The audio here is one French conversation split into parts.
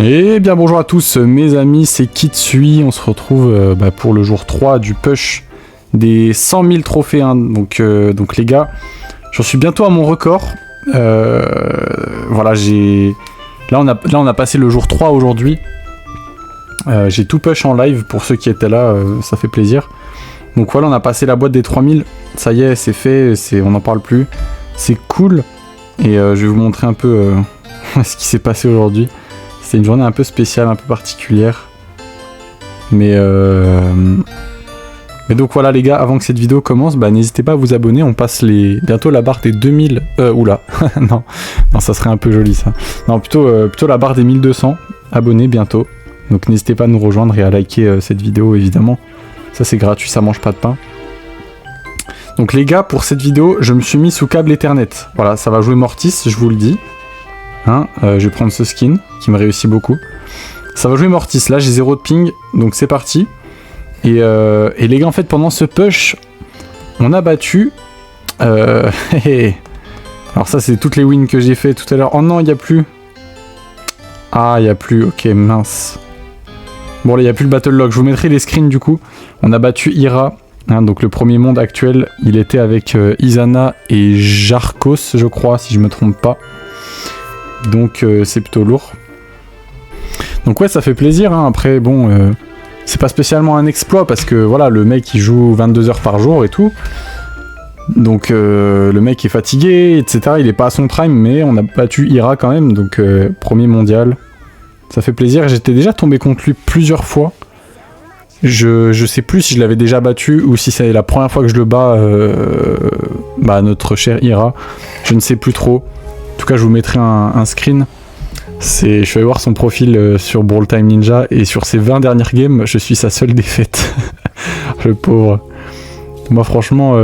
Et bien bonjour à tous mes amis, c'est Kitsui, on se retrouve pour le jour 3 du push des 100 000 trophées, hein. Donc les gars, j'en suis bientôt à mon record, voilà là on a passé le jour 3 aujourd'hui, j'ai tout push en live pour ceux qui étaient là, ça fait plaisir. Donc voilà, on a passé la boîte des 3000, ça y est c'est fait, on n'en parle plus, c'est cool. Et je vais vous montrer un peu ce qui s'est passé aujourd'hui. C'était une journée un peu spéciale, un peu particulière. Mais donc voilà les gars, avant que cette vidéo commence, n'hésitez pas à vous abonner. On passe bientôt la barre des 2000... oula, non, ça serait un peu joli ça. Non, plutôt la barre des 1200 abonnés bientôt. Donc n'hésitez pas à nous rejoindre et à liker cette vidéo évidemment. Ça c'est gratuit, ça mange pas de pain. Donc les gars, pour cette vidéo, je me suis mis sous câble Ethernet. Voilà, ça va jouer Mortis, je vous le dis. Hein, je vais prendre ce skin, qui me réussit beaucoup. Ça va jouer Mortis, là j'ai 0 de ping, donc c'est parti. Et les gars, en fait, pendant ce push, on a battu... Alors ça, c'est toutes les wins que j'ai fait tout à l'heure. Oh non, il n'y a plus. Ah, il n'y a plus, ok, mince. Bon, là, il n'y a plus le battle log, je vous mettrai les screens du coup. On a battu Ira. Hein, donc le premier monde actuel, il était avec Isana et Jarkos, je crois, si je me trompe pas. Donc c'est plutôt lourd. Donc ouais, ça fait plaisir, hein. Après bon, c'est pas spécialement un exploit parce que voilà, le mec il joue 22 heures par jour et tout. Donc le mec est fatigué, etc. Il est pas à son prime, mais on a battu Ira quand même, donc premier mondial. Ça fait plaisir, j'étais déjà tombé contre lui plusieurs fois. Je sais plus si je l'avais déjà battu ou si c'est la première fois que je le bats, notre cher Ira. Je ne sais plus trop. En tout cas, je vous mettrai un screen. Je suis allé voir son profil sur Brawl Time Ninja et sur ses 20 dernières games, je suis sa seule défaite. Le pauvre. Moi, franchement,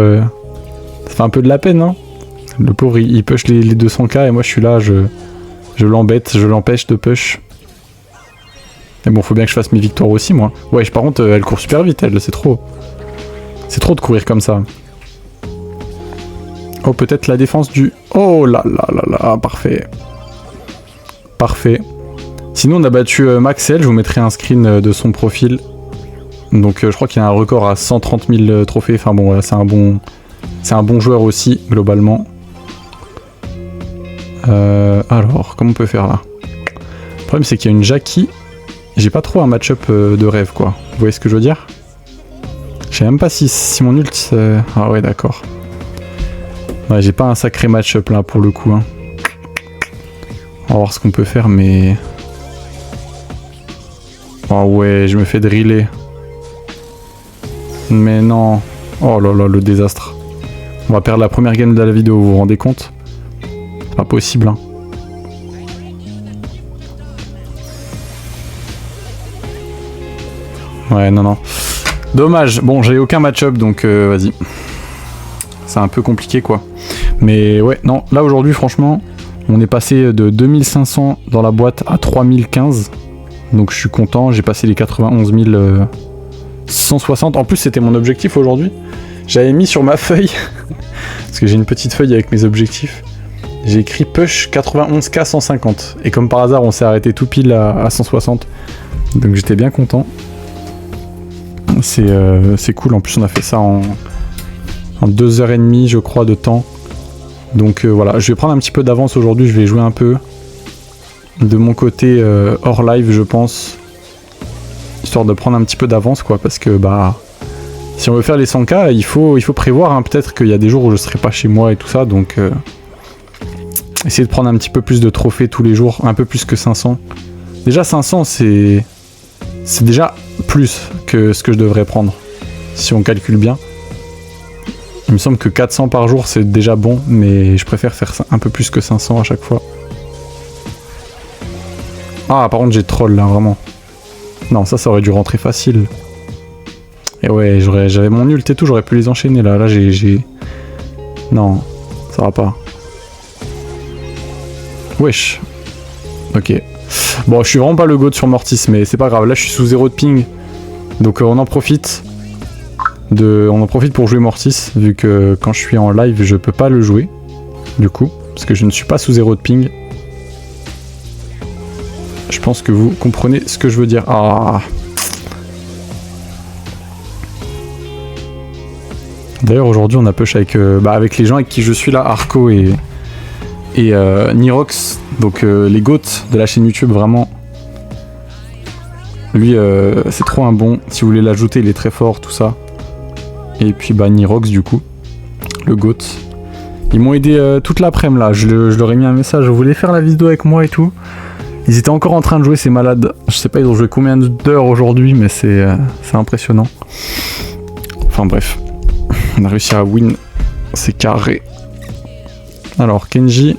ça fait un peu de la peine, hein. Le pauvre, il push les 200k et moi, je suis là, je l'embête, je l'empêche de push. Mais bon, faut bien que je fasse mes victoires aussi, moi. Ouais, par contre, elle court super vite, elle, c'est trop. C'est trop de courir comme ça. Oh, peut-être la défense du... Oh là là là là, parfait. Parfait. Sinon, on a battu Maxel, je vous mettrai un screen de son profil. Donc, je crois qu'il a un record à 130 000 trophées. Enfin bon, voilà, c'est un bon joueur aussi, globalement. Alors, comment on peut faire là? Le problème, c'est qu'il y a une Jackie. J'ai pas trop un match-up de rêve, quoi. Vous voyez ce que je veux dire? Je sais même pas si mon ult... Ah ouais, d'accord. Ouais, j'ai pas un sacré match-up là, pour le coup. Hein. On va voir ce qu'on peut faire, mais... Oh ouais, je me fais driller. Mais non. Oh là là, le désastre. On va perdre la première game de la vidéo, vous vous rendez compte? C'est pas possible, hein. Ouais, non. Dommage. Bon, j'ai aucun match-up, donc vas-y. C'est un peu compliqué, quoi. Mais ouais, non. Là, aujourd'hui, franchement, on est passé de 2500 dans la boîte à 3015. Donc, je suis content. J'ai passé les 91 160. En plus, c'était mon objectif aujourd'hui. J'avais mis sur ma feuille, parce que j'ai une petite feuille avec mes objectifs. J'ai écrit push 91k 150. Et comme par hasard, on s'est arrêté tout pile à 160. Donc, j'étais bien content. C'est cool, en plus on a fait ça en 2h30 je crois de temps. Donc voilà, je vais prendre un petit peu d'avance aujourd'hui, je vais jouer un peu de mon côté hors live je pense. Histoire de prendre un petit peu d'avance quoi, parce que si on veut faire les 100k, il faut prévoir, hein. Peut-être qu'il y a des jours où je serai pas chez moi et tout ça, donc essayer de prendre un petit peu plus de trophées tous les jours, un peu plus que 500. Déjà 500 c'est déjà plus que ce que je devrais prendre, si on calcule bien. Il me semble que 400 par jour c'est déjà bon, mais je préfère faire un peu plus que 500 à chaque fois. Ah, par contre j'ai troll là, vraiment. Non, ça aurait dû rentrer facile. Et ouais, j'avais mon ult et tout, j'aurais pu les enchaîner là. Là j'ai... Non, ça va pas. Wesh. Ok. Bon, je suis vraiment pas le goat sur Mortis, mais c'est pas grave. Là, je suis sous 0 de ping. Donc, on en profite. Pour jouer Mortis, vu que quand je suis en live, je peux pas le jouer. Du coup, parce que je ne suis pas sous 0 de ping. Je Je pense que vous comprenez ce que je veux dire. Ah. D'ailleurs aujourd'hui on a push avec, avec les gens avec qui je suis là, Arco et Nirox, donc les goats de la chaîne YouTube vraiment. Lui c'est trop un bon, si vous voulez l'ajouter il est très fort tout ça. Et puis Nirox du coup, le goat. Ils m'ont aidé toute l'après-midi là, je leur ai mis un message, je voulais faire la vidéo avec moi et tout. Ils étaient encore en train de jouer ces malades. Je sais pas ils ont joué combien d'heures aujourd'hui mais c'est impressionnant. Enfin bref, on a réussi à win, c'est carré. Alors Kenji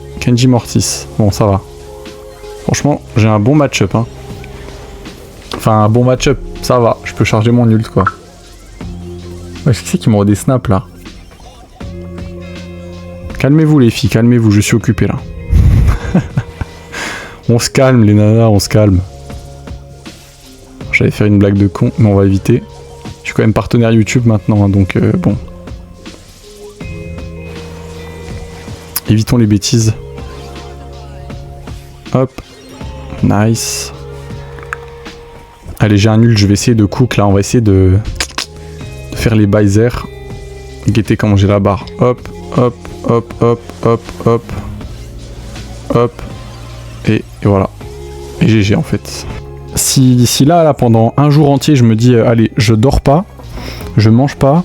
Mortis, bon ça va. Franchement j'ai un bon match-up hein. Enfin un bon match-up, ça va, je peux charger mon ult quoi. Ouais, je sais qu'ils m'ont des snaps là. Calmez-vous les filles, calmez-vous, je suis occupé là. On se calme les nanas, on se calme. J'allais faire une blague de con, mais on va éviter. Je suis quand même partenaire YouTube maintenant, hein, donc bon. Évitons les bêtises. Hop. Nice. Allez, j'ai un ult, je vais essayer de cook là, on va essayer de faire les baisers. Guettez comment j'ai la barre. Hop, hop, hop, hop, hop, hop. Hop. Et voilà. Et GG en fait. Si là, pendant un jour entier, je me dis, allez, je dors pas, je mange pas,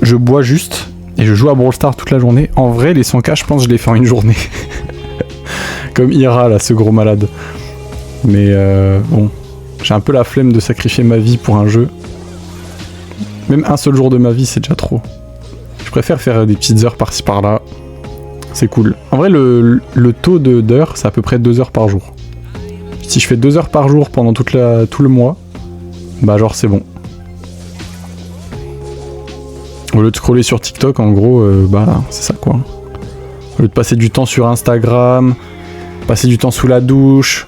je bois juste, et je joue à Brawl Stars toute la journée, en vrai, les 100K, je pense que je les fais en une journée. Comme Ira, là, ce gros malade. Mais bon, j'ai un peu la flemme de sacrifier ma vie pour un jeu. Même un seul jour de ma vie, c'est déjà trop. Je préfère faire des petites heures par-ci par-là. C'est cool. En vrai, le taux d'heures, c'est à peu près 2 heures par jour. Si je fais 2 heures par jour pendant tout le mois, bah genre c'est bon. Au lieu de scroller sur TikTok, en gros, c'est ça quoi. Au lieu de passer du temps sur Instagram, passer du temps sous la douche,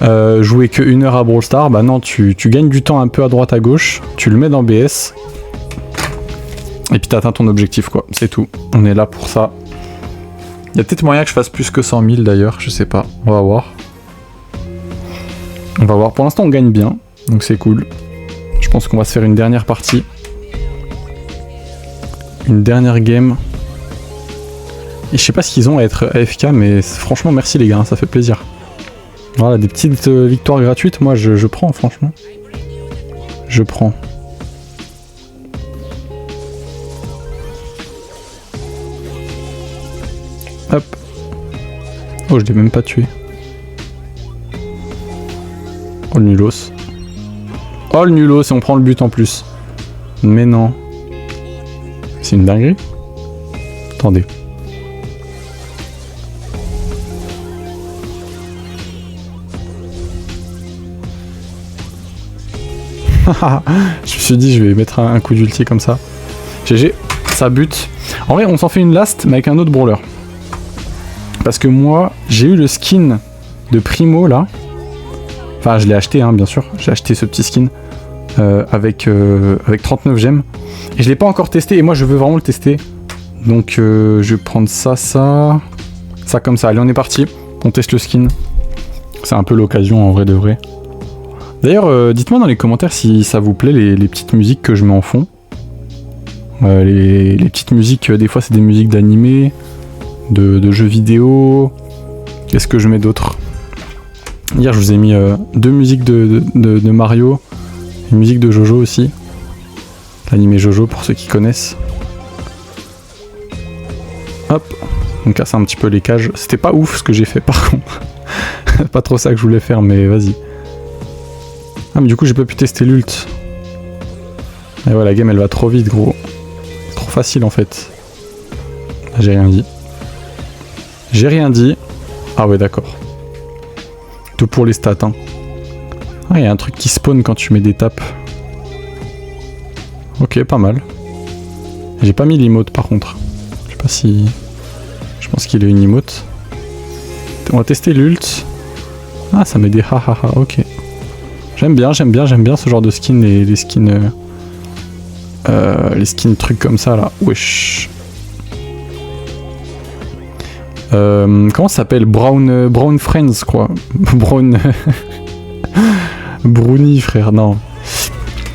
jouer que 1 heure à Brawl Stars, bah non, tu gagnes du temps un peu à droite à gauche, tu le mets dans BS, et puis t'atteins ton objectif quoi, c'est tout. On est là pour ça. Il y a peut-être moyen que je fasse plus que 100 000 d'ailleurs, je sais pas, on va voir. On va voir, pour l'instant on gagne bien, donc c'est cool. Je pense qu'on va se faire une dernière partie. Une dernière game. Et je sais pas ce qu'ils ont à être AFK, mais franchement merci les gars, ça fait plaisir. Voilà, des petites victoires gratuites, moi je prends franchement. Je prends. Hop. Oh, je l'ai même pas tué. Oh le nulos. Oh le nulos, et on prend le but en plus. Mais non. C'est une dinguerie. Attendez. Je me suis dit je vais mettre un coup d'ulti comme ça. GG, ça bute. En vrai on s'en fait une last mais avec un autre brawler. Parce que moi j'ai eu le skin de Primo là. Enfin je l'ai acheté hein, bien sûr. J'ai acheté ce petit skin avec 39 gemmes. Et je l'ai pas encore testé et moi je veux vraiment le tester. Donc je vais prendre ça comme ça. Allez on est parti. On teste le skin. C'est un peu l'occasion en vrai de vrai. D'ailleurs, dites-moi dans les commentaires si ça vous plaît les petites musiques que je mets en fond. Les petites musiques, des fois c'est des musiques d'animé, de jeux vidéo. Qu'est-ce que je mets d'autre? Hier je vous ai mis 2 musiques de Mario, une musique de Jojo aussi. L'animé Jojo pour ceux qui connaissent. Hop, on casse un petit peu les cages. C'était pas ouf ce que j'ai fait par contre. Pas trop ça que je voulais faire mais vas-y. Ah mais du coup j'ai pas pu tester l'ult. Et ouais la game elle va trop vite gros. Trop facile en fait. J'ai rien dit. J'ai rien dit. Ah ouais d'accord. Tout pour les stats hein. Ah y'a un truc qui spawn quand tu mets des tapes. Ok pas mal. J'ai pas mis l'emote par contre. Je sais pas si... Je pense qu'il a une emote. On va tester l'ult. Ah ça met des hahaha ok. J'aime bien ce genre de skin, les skins trucs comme ça là. Wesh. Comment ça s'appelle? Brown Friends quoi. Brown. Brownie, frère, non.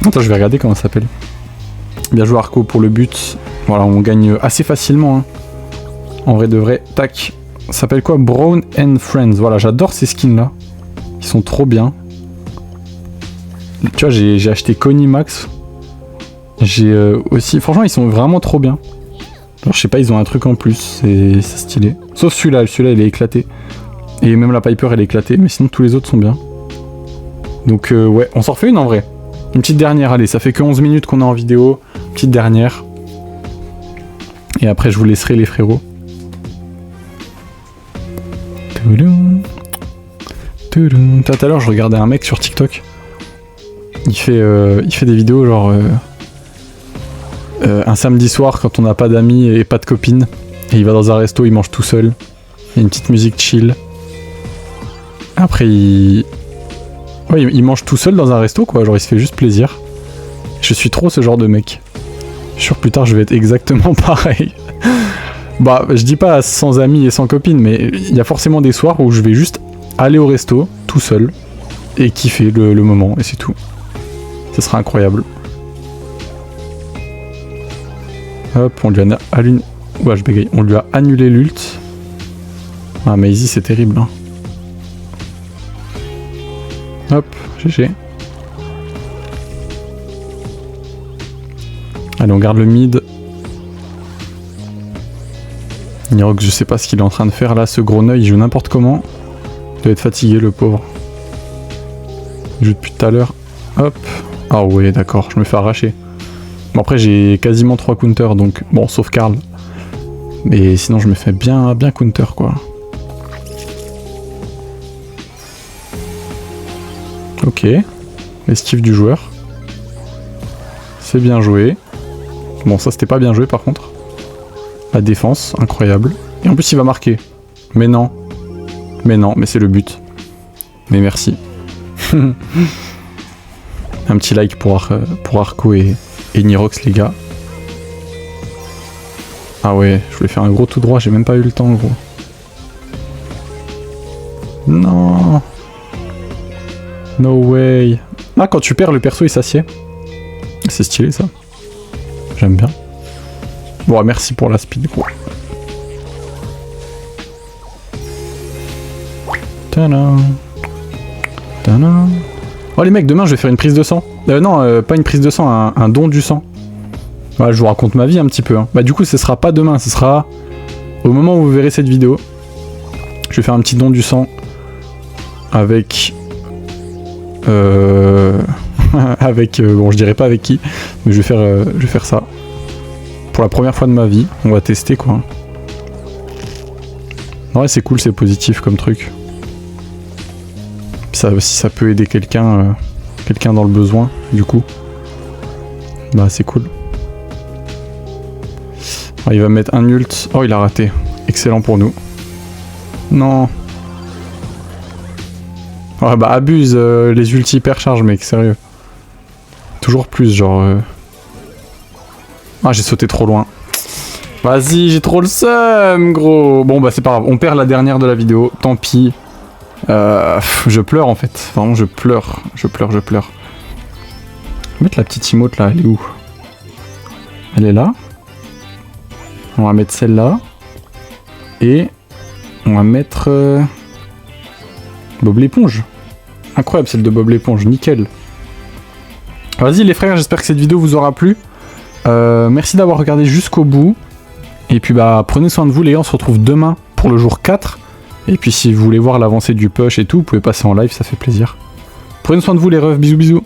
Attends, je vais regarder comment ça s'appelle. Bien joué Arco pour le but. Voilà, on gagne assez facilement. Hein. En vrai de vrai. Tac. Ça s'appelle quoi? Brown and Friends. Voilà, j'adore ces skins là. Ils sont trop bien. Tu vois, j'ai acheté Connie Max. J'ai aussi... Franchement, ils sont vraiment trop bien. Alors, je sais pas, ils ont un truc en plus. C'est stylé. Sauf celui-là. Celui-là, il est éclaté. Et même la Piper, elle est éclatée. Mais sinon, tous les autres sont bien. Donc, ouais. On s'en refait une en vrai. Une petite dernière. Allez, ça fait que 11 minutes qu'on est en vidéo. Petite dernière. Et après, je vous laisserai les frérots. Tout à l'heure, je regardais un mec sur TikTok. Il fait des vidéos genre un samedi soir quand on n'a pas d'amis et pas de copines. Et il va dans un resto, il mange tout seul. Il y a une petite musique chill. Après, il mange tout seul dans un resto, quoi. Genre, il se fait juste plaisir. Je suis trop ce genre de mec. Je suis sûr plus tard, je vais être exactement pareil. Bah, je dis pas sans amis et sans copines, mais il y a forcément des soirs où je vais juste aller au resto, tout seul, et kiffer le moment, et c'est tout. Ce sera incroyable. Hop, on lui a allumé... Ouais, je bégaye. On lui a annulé l'ult. Ah, mais Easy, c'est terrible. Hein. Hop, GG. Allez, on garde le mid. Nirox, je sais pas ce qu'il est en train de faire là, ce gros œil, il joue n'importe comment. Il doit être fatigué, le pauvre. Il joue depuis tout à l'heure. Hop. Ah ouais, d'accord, je me fais arracher. Bon, après, j'ai quasiment 3 counters, donc bon, sauf Karl. Mais sinon, je me fais bien counter, quoi. Ok. Esquive du joueur. C'est bien joué. Bon, ça, c'était pas bien joué, par contre. La défense, incroyable. Et en plus, il va marquer. Mais non. Mais non, mais c'est le but. Mais merci. Un petit like pour Arco et Nirox, les gars. Ah ouais, je voulais faire un gros tout droit, j'ai même pas eu le temps, gros. Non. No way. Ah, quand tu perds, le perso, il s'assied. C'est stylé, ça. J'aime bien. Bon, merci pour la speed, quoi. Tadam. Tadam. Oh les mecs, demain je vais faire une prise de sang. Non, pas une prise de sang, un don du sang. Voilà, je vous raconte ma vie un petit peu. Hein. Bah du coup, ce sera pas demain, ce sera au moment où vous verrez cette vidéo. Je vais faire un petit don du sang avec... bon, je dirais pas avec qui, mais je vais faire ça. Pour la première fois de ma vie, on va tester quoi. Ouais, c'est cool, c'est positif comme truc. Ça aussi, ça peut aider quelqu'un dans le besoin, du coup. Bah, c'est cool. Ah, il va mettre un ult. Oh, il a raté. Excellent pour nous. Non. Ouais, bah, abuse les ultis hyper charge, mec, sérieux. Toujours plus, genre... Ah, j'ai sauté trop loin. Vas-y, j'ai trop le seum, gros. Bon, bah, c'est pas grave. On perd la dernière de la vidéo. Tant pis. Je pleure, en fait. Vraiment, je pleure. Je pleure. Je vais mettre la petite emote, là. Elle est où? Elle est là. On va mettre celle-là. Et... on va mettre... Bob l'éponge. Incroyable, celle de Bob l'éponge. Nickel. Vas-y, les frères, j'espère que cette vidéo vous aura plu. Merci d'avoir regardé jusqu'au bout. Et puis bah prenez soin de vous les gars, on se retrouve demain pour le jour 4. Et puis si vous voulez voir l'avancée du push et tout, vous pouvez passer en live, ça fait plaisir. Prenez soin de vous les refs, bisous bisous.